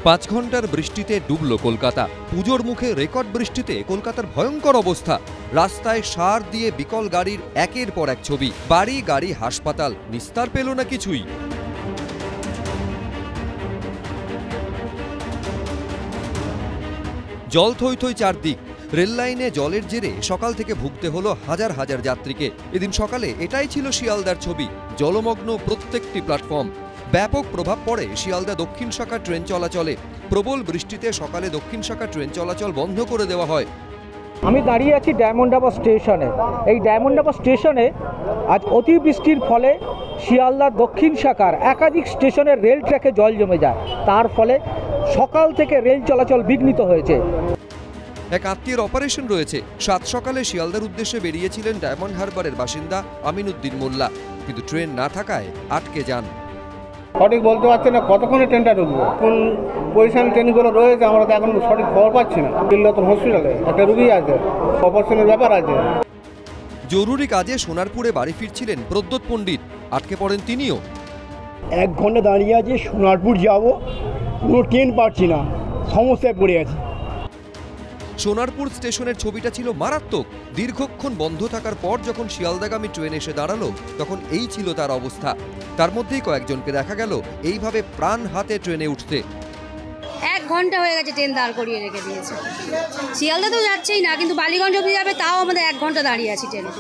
5 ঘন্টার বৃষ্টিতে ডুবল কলকাতা। পুজোর মুখে রেকর্ড বৃষ্টিতে কলকাতার ভয়ঙ্কর অবস্থা। রাস্তায় সার দিয়ে বিকল গাড়ির একের পর এক ছবি। বাড়ি গাড়ি হাসপাতাল, নিস্তার পেল না কিছুই। জল থই থই চারদিক। রেল লাইনে জলের জেরে সকাল থেকে ভুগতে হলো হাজার হাজার যাত্রীকে। এদিন সকালে এটাই ছিল শিয়ালদার ছবি। জলমগ্ন প্রত্যেকটি প্ল্যাটফর্ম। ব্যাপক প্রভাব পড়ে শিয়ালদা দক্ষিণ শাখা ট্রেন চলাচলে। প্রবল বৃষ্টিতে সকালে দক্ষিণ শাখা ট্রেন চলাচল বন্ধ করে দেওয়া হয়। আমি দাঁড়িয়ে আছি ডায়মন্ড হারবার স্টেশনে। এই ডায়মন্ড হারবার স্টেশনে আজ অতিবৃষ্টির ফলে শিয়ালদার দক্ষিণ শাখার একাধিক স্টেশনের রেল ট্র্যাকে জল জমে যায়। তার ফলে সকাল থেকে রেল চলাচল বিঘ্নিত হয়েছে। এক আত্মীয়ের অপারেশন রয়েছে। সাত সকালে শিয়ালদার উদ্দেশ্যে বেরিয়েছিলেন ডায়মন্ড হারবারের বাসিন্দা আমিনুদ্দিন মোল্লা, কিন্তু ট্রেন না থাকায় আটকে যান। সঠিক বলতে পারছি না কতক্ষণে ট্রেনটা ঢুকবে, কোন পজিশন ট্রেনগুলো রয়েছে আমরা তো এখন সঠিক খবর পাচ্ছি না। দিল্লাতন হসপিটালে একটা রুগী আছে, অপারেশনের ব্যাপার আছে। জরুরি কাজে সোনারপুরে বাড়ি ফিরছিলেন প্রদ্যোৎ পণ্ডিত। আটকে পড়েন তিনিও। 1 ঘন্টা দাঁড়িয়ে আছি, সোনারপুর যাব, কোনো ট্রেন পাচ্ছি না, সমস্যায় পড়ে আছি। সোনারপুর স্টেশনের ছবিটা ছিল মারাত্মক। দীর্ঘক্ষণ বন্ধ থাকার পর যখন শিয়ালদাগামী ট্রেন এসে দাঁড়ালো, তখন এই ছিল তার অবস্থা। তার মধ্যেই কয়েকজনকে দেখা গেল এইভাবে প্রাণ হাতে ট্রেনে উঠতে। 1 ঘন্টা হয়ে গেছে ট্রেন দাঁড় করিয়ে রেখে দিয়েছে। শিয়ালদা তো যাচ্ছেই না, কিন্তু বালিগঞ্জ অবধি যাবে, তাও আমাদের 1 ঘন্টা দাঁড়িয়ে আছি ট্রেনে।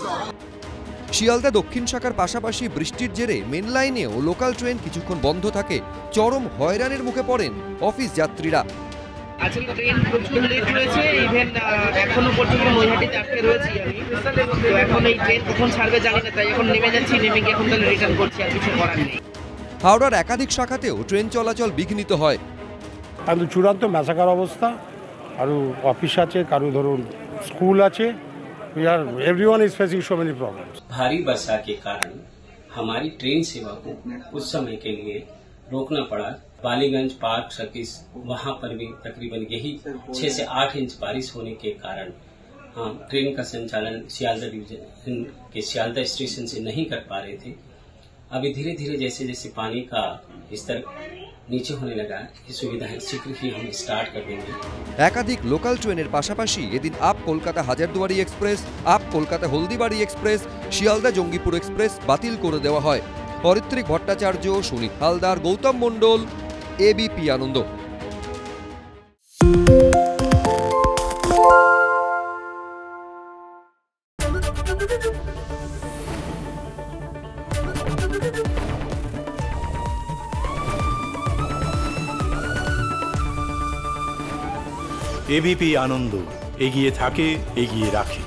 শিয়ালদা দক্ষিণ শাখার পাশাপাশি বৃষ্টির জেরে মেন লাইনেও লোকাল ট্রেন কিছুক্ষণ বন্ধ থাকে। চরম হয়রানির মুখে পড়েন অফিস যাত্রীরা। আজকে ট্রেন প্রচুর লেট রয়েছে, ইভেন এখনো পর্যন্ত নৈহাটিতে আটকে রয়েছি আমি। তো এখন এই ট্রেন কখন ছাড়বে জানি না, তাই এখন নেমে যাচ্ছি, নেমে গিয়ে এখন তাহলে রিটার্ন করছি, আর কিছু করার নেই। হাওড়ার একাধিক শাখাতেও ট্রেন চলাচল বিঘ্নিত হয়। একদম চূড়ান্ত ম্যাসাকার অবস্থা। কারো অফিস আছে, কারো ধরুন স্কুল আছে। Everyone is facing so many problems. भारी वर्षा के कारण हमारी ट्रेन सेवा को कुछ समय के लिए रोकना पड़ा। बालीगंज पार्क सर्किस वहां पर भी तकरीबन यही 6 से 8 इंच बारिश होने के कारण हम ट्रेन का संचालन शियालदा डिवीजन के शियालदा स्टेशन से नहीं कर पा रहे थे। अभी धीरे धीरे जैसे जैसे पानी का स्तर नीचे होने लगा, ये सुविधाएं शीघ्र ही हम स्टार्ट कर देंगे। একাধিক লোকাল ট্রেনের পাশাপাশি এদিন up Kolkata Hazarduari express, up Kolkata Haldibari express, Sealdah Jangipur express বাতিল করে দেওয়া হয়। অরিত্রিক ভট্টাচার্য, সুনীত হালদার, গৌতম মণ্ডল, এবিপি আনন্দ। এবিপি আনন্দ, এগিয়ে থাকে, এগিয়ে রাখে।